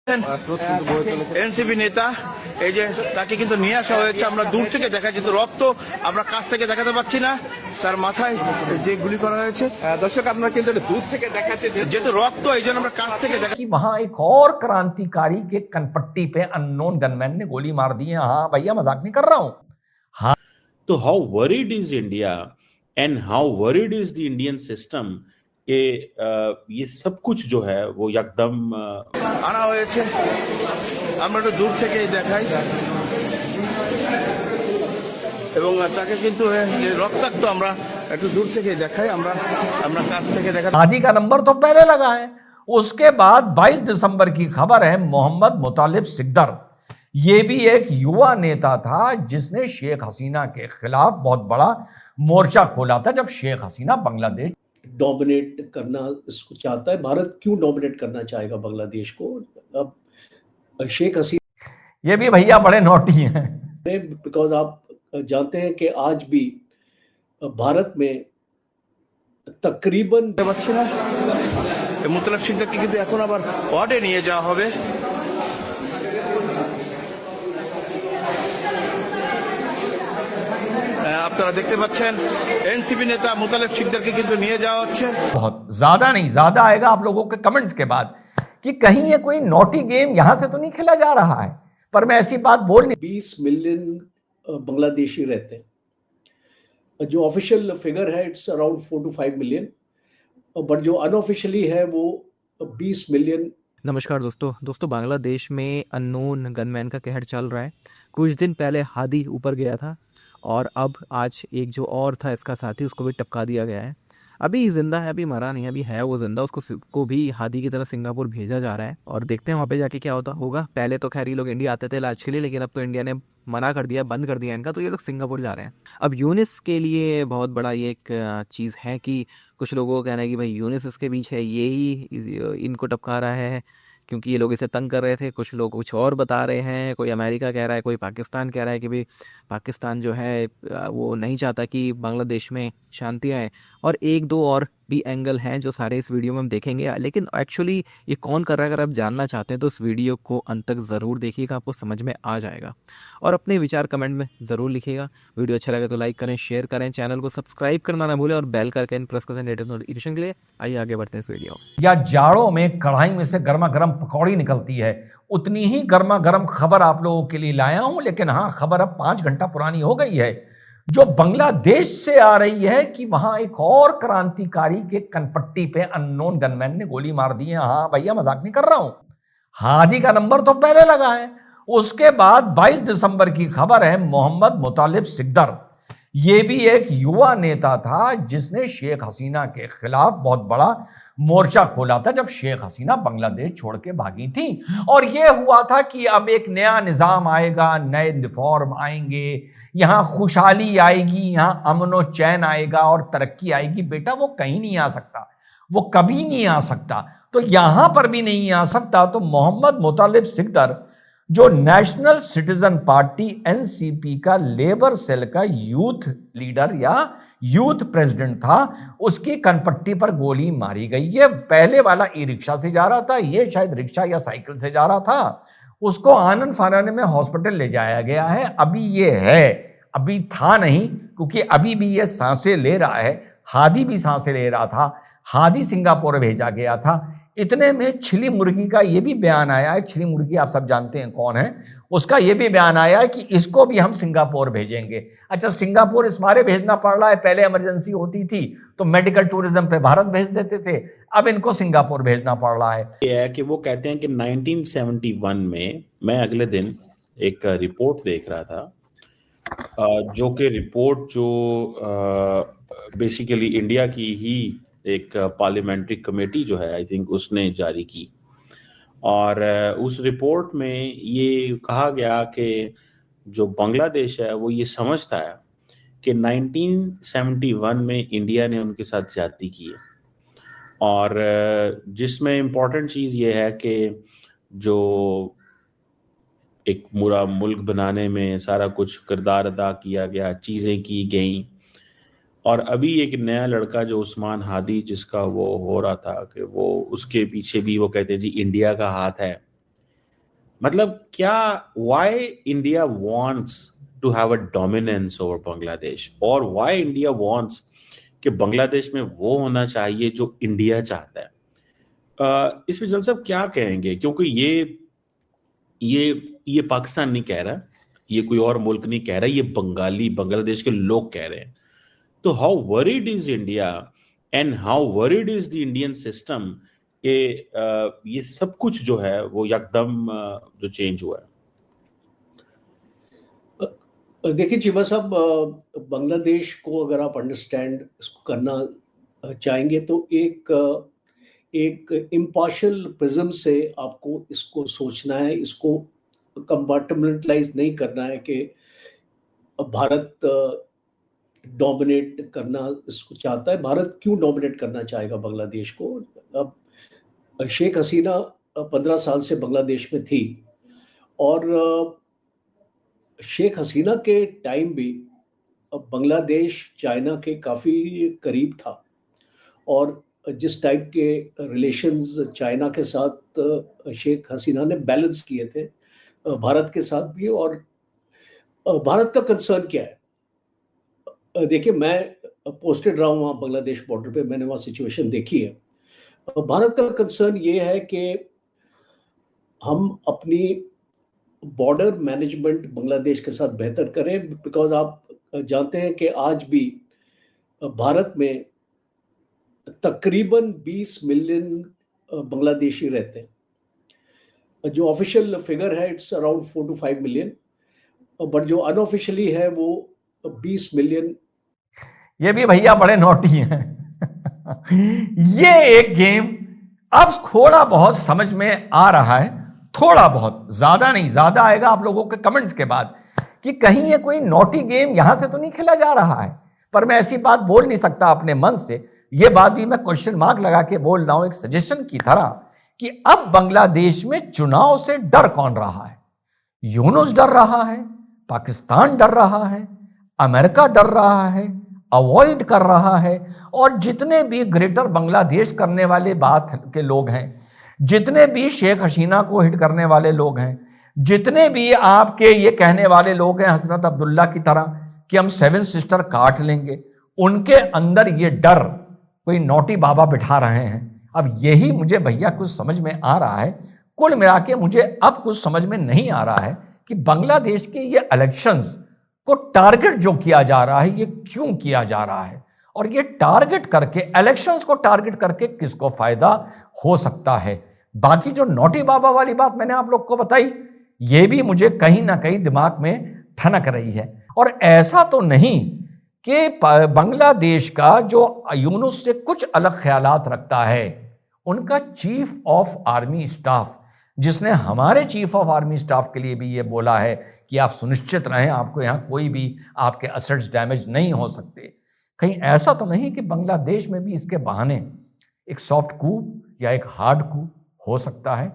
NCP নেতা এই যে তাকে কিন্তু নিয়ে আসা হয়েছে, আমরা দূর থেকে দেখাই, কিন্তু রক্ত আমরা কাছ থেকে দেখাতে পাচ্ছি না, তার মাথায় যে গুলি করা হয়েছে। দর্শক আপনারা কিন্তু দূর থেকে দেখাচ্ছে যেহেতু রক্ত, এই জন্য আমরা কাছ থেকে দেখা। कि वहां एक और क्रांतिकारी के कनपट्टी पे अननोन गनमैन ने गोली मार दी है। हाँ भैया, मजाक नहीं कर रहा हूं। हाँ, तो how worried is India and how worried is the Indian system कि ये सब कुछ जो है वो एकदम আনা হয়েছে, আমরা একটু দূর থেকে দেখাই, এবং তাকে কিন্তু রক্তাক্ত আমরা একটু দূর থেকে দেখাই, আমরা আমরা কাছ থেকে দেখা। हादी का नंबर तो पहले लगा है। उसके बाद 22 दिसंबर की खबर है, मोहम्मद मुतालिब सिकदर, ये भी एक युवा नेता था जिसने शेख हसीना के खिलाफ बहुत बड़ा मोर्चा खोला था जब शेख हसीना बांग्लादेश डोमिनेट करना इसको चाहता है। भारत क्यों डोमिनेट करना चाहेगा बांग्लादेश को? अब शेख हसीना, ये भी भैया बड़े नोटी हैं, बिकॉज आप जानते हैं कि आज भी भारत में तकरीबन পাচ্ছি না। মুতালিব সিকদারকে কিন্তু এখন আবার ওয়ার্ডে নিয়ে যাওয়া হবে। আপনারা দেখতে পাচ্ছেন এনসিপি নেতা মুতালিব সিকদারকে কিন্তু নিয়ে যাওয়া হচ্ছে। बहुत ज्यादा नहीं, ज्यादा आएगा आप लोगों के कमेंट्स के बाद कि कहीं ये कोई नोटी गेम यहां से तो नहीं खेला जा रहा है, पर मैं ऐसी बात बोल नहीं। 20 मिलियन बांग्लादेशी रहते हैं। जो ऑफिशियल फिगर है it's around 4 to 5 million, but जो अनऑफिशियली है वो 20 मिलियन। नमस्कार दोस्तों, बांग्लादेश में अननोन गनमैन का कहर चल रहा है। कुछ दिन पहले हादी ऊपर गया था और अब आज एक जो और था इसका साथी, उसको भी टपका दिया गया है। अभी जिंदा है, अभी मरा नहीं, अभी है वो जिंदा। उसको भी हादी की तरह सिंगापुर भेजा जा रहा है और देखते हैं वहाँ पे जाके क्या होगा। पहले तो खैर ये लोग इंडिया आते थे इलाज के लिए, लेकिन अब तो इंडिया ने मना कर दिया, बंद कर दिया इनका, तो ये लोग सिंगापुर जा रहे हैं। अब यूनिस के लिए बहुत बड़ा ये एक चीज़ है कि कुछ लोगों को कहना है कि भाई यूनिस इसके पीछे यही इनको टपका रहा है क्योंकि ये लोग इसे तंग कर रहे थे। कुछ लोग कुछ और बता रहे हैं, कोई अमेरिका कह रहा है, कोई पाकिस्तान कह रहा है कि भाई पाकिस्तान जो है वो नहीं चाहता कि बांग्लादेश में शांति आए, और एक दो और भी एंगल हैं जो सारे इस वीडियो में हम देखेंगे। लेकिन एक्चुअली ये कौन कर रहा है, अगर आप जानना चाहते हैं तो इस वीडियो को अंत तक ज़रूर देखिएगा, आपको समझ में आ जाएगा। और अपने विचार कमेंट में ज़रूर लिखिएगा। वीडियो अच्छा लगे तो लाइक करें, शेयर करें, चैनल को सब्सक्राइब करना ना भूलें और बेल करके प्रेस करें लेटेस्ट नोटिफिकेशन के लिए। आइए आगे बढ़ते हैं इस वीडियो। या जाड़ों में कढ़ाई में से गर्मा गर्म पकौड़ी निकलती है, उतनी ही गर्मा गर्म खबर आप लोगों के लिए लाया हूं। लेकिन हाँ, खबर अब 5 घंटा पुरानी हो गई है, जो बांग्लादेश से आ रही है कि वहां एक और क्रांतिकारी के कनपट्टी पे अननोन गनमैन ने गोली मार दी है। हाँ भैया, मजाक नहीं कर रहा हूं। हादी का नंबर तो पहले लगा है। उसके बाद 22 दिसंबर की खबर है, मोहम्मद मुतालिब सिकदर, ये भी एक युवा नेता था जिसने शेख हसीना के खिलाफ बहुत बड़ा मोर्चा खोला था जब शेख हसीना बांग्लादेश छोड़ के भागी थी। और यह हुआ था कि अब एक नया निजाम आएगा, नए रिफॉर्म आएंगे, यहां खुशहाली आएगी, यहां अमन और चैन आएगा और तरक्की आएगी। बेटा, वो कहीं नहीं आ सकता, वो कभी नहीं आ सकता। तो यहां पर भी नहीं आ सकता। तो मोहम्मद मुतालिब सिकदर, जो नेशनल सिटीजन पार्टी एनसीपी का लेबर सेल का यूथ लीडर या यूथ प्रेसिडेंट था, उसकी कनपट्टी पर गोली मारी गई। ये पहले वाला ई रिक्शा से जा रहा था, ये शायद रिक्शा या साइकिल से जा रहा था। उसको आनन फानन में हॉस्पिटल ले जाया गया है। अभी ये है, अभी था नहीं, क्योंकि अभी भी ये सांसें ले रहा है। हादी भी सांसें ले रहा था, हादी सिंगापुर भेजा गया था। इतने में छिली मुर्गी का ये भी बयान आया है, छिली मुर्गी आप सब जानते हैं कौन है, उसका ये भी बयान आया है कि इसको भी हम सिंगापुर भेजेंगे। अच्छा, सिंगापुर इस मारे भेजना पड़ रहा है, पहले इमरजेंसी होती थी तो मेडिकल टूरिज्म पे भारत भेज देते थे, अब इनको सिंगापुर भेजना पड़ रहा है। ये है कि वो कहते हैं कि 1971 में, मैं अगले दिन एक रिपोर्ट देख रहा था, जो कि रिपोर्ट जो बेसिकली इंडिया की ही एक पार्लियामेंट्री कमेटी जो है, आई थिंक उसने जारी की, और उस रिपोर्ट में ये कहा गया कि जो बांग्लादेश है वो ये समझता है कि 1971 में इंडिया ने उनके साथ ज्यादती की है, और जिसमें इम्पॉर्टेंट चीज़ ये है कि जो एक पूरा मुल्क बनाने में सारा कुछ किरदार अदा किया गया, चीज़ें की गई, और अभी एक नया लड़का जो उस्मान हादी, जिसका वो हो रहा था कि वो उसके पीछे भी वो कहते हैं जी इंडिया का हाथ है, मतलब क्या, why India wants to have a dominance over Bangladesh, और व्हाई इंडिया वांट्स कि बांग्लादेश में वो होना चाहिए जो इंडिया चाहता है। इस पे जल साहब क्या कहेंगे, क्योंकि ये पाकिस्तान नहीं कह रहा, ये कोई और मुल्क नहीं कह रहा, ये बांग्लादेश के लोग कह रहे हैं। तो how worried is India and how worried is the Indian system कि ये सब कुछ जो है वो एकदम जो चेंज हुआ है। देखिए चीमा साहब, बांग्लादेश को अगर आप अंडरस्टैंड इसको करना चाहेंगे तो एक इम्पार्शियल प्रिज्म से आपको इसको सोचना है, इसको कंपार्टमेंटलाइज नहीं करना है कि भारत डोमिनेट करना इसको चाहता है। भारत क्यों डोमिनेट करना चाहेगा बांग्लादेश को? अब शेख हसीना 15 साल से बांग्लादेश में थी और शेख हसीना के टाइम भी बांग्लादेश चाइना के काफ़ी करीब था और जिस टाइप के रिलेशंस चाइना के साथ शेख हसीना ने बैलेंस किए थे भारत के साथ भी। और भारत का कंसर्न क्या है? देखिए, मैं पोस्टेड रहा हूँ वहाँ बांग्लादेश बॉर्डर पे, मैंने वहाँ सिचुएशन देखी है। भारत का कंसर्न ये है कि हम अपनी बॉर्डर मैनेजमेंट बांग्लादेश के साथ बेहतर करें, बिकॉज आप जानते हैं कि आज भी भारत में तकरीबन 20 मिलियन बांग्लादेशी रहते हैं। जो ऑफिशियल फिगर है it's around 4 to 5 million, but जो अनऑफिशियली है वो 20 मिलियन। ये भी भैया बड़े नोटी हैं। ये एक गेम अब थोड़ा बहुत समझ में आ रहा है, थोड़ा बहुत, ज्यादा नहीं, ज्यादा आएगा आप लोगों के कमेंट्स के बाद कि कहीं ये कोई नोटी गेम यहां से तो नहीं खेला जा रहा है। पर मैं ऐसी बात बोल नहीं सकता अपने मन से, ये बात भी मैं क्वेश्चन मार्क लगा के बोल रहा हूं एक सजेशन की तरह कि अब बांग्लादेश में चुनाव से डर कौन रहा है? यूनुस डर रहा है, पाकिस्तान डर रहा है, अमेरिका डर रहा है, अवॉइड कर रहा है, और जितने भी ग्रेटर बांग्लादेश करने वाले बात के लोग हैं, जितने भी शेख हसीना को हिट करने वाले लोग हैं, जितने भी आपके ये कहने वाले लोग हैं हजरत अब्दुल्ला की तरह कि हम 7 सिस्टर काट लेंगे, उनके अंदर ये डर कोई नोटी बाबा बिठा रहे हैं। अब यही मुझे भैया कुछ समझ में आ रहा है। कुल मिला के मुझे अब कुछ समझ में नहीं आ रहा है कि बांग्लादेश के ये इलेक्शंस को टारगेट जो किया जा रहा है ये क्यों किया जा रहा है, और ये टारगेट करके, इलेक्शंस को टारगेट करके किसको फायदा हो सकता है। बाकी जो नोटी बाबा वाली बात मैंने आप लोग को बताई, ये भी मुझे कहीं ना कहीं दिमाग में ठनक रही है। और ऐसा तो नहीं कि बांग्लादेश का जो यूनुस से कुछ अलग ख्यालात रखता है, उनका चीफ ऑफ आर्मी स्टाफ, जिसने हमारे चीफ ऑफ आर्मी स्टाफ के लिए भी ये बोला है कि आप सुनिश्चित रहें, आपको यहाँ कोई भी आपके असेट्स डैमेज नहीं हो सकते। कहीं ऐसा तो नहीं कि बांग्लादेश में भी इसके बहाने एक सॉफ्ट कू या एक हार्ड कू हो सकता है?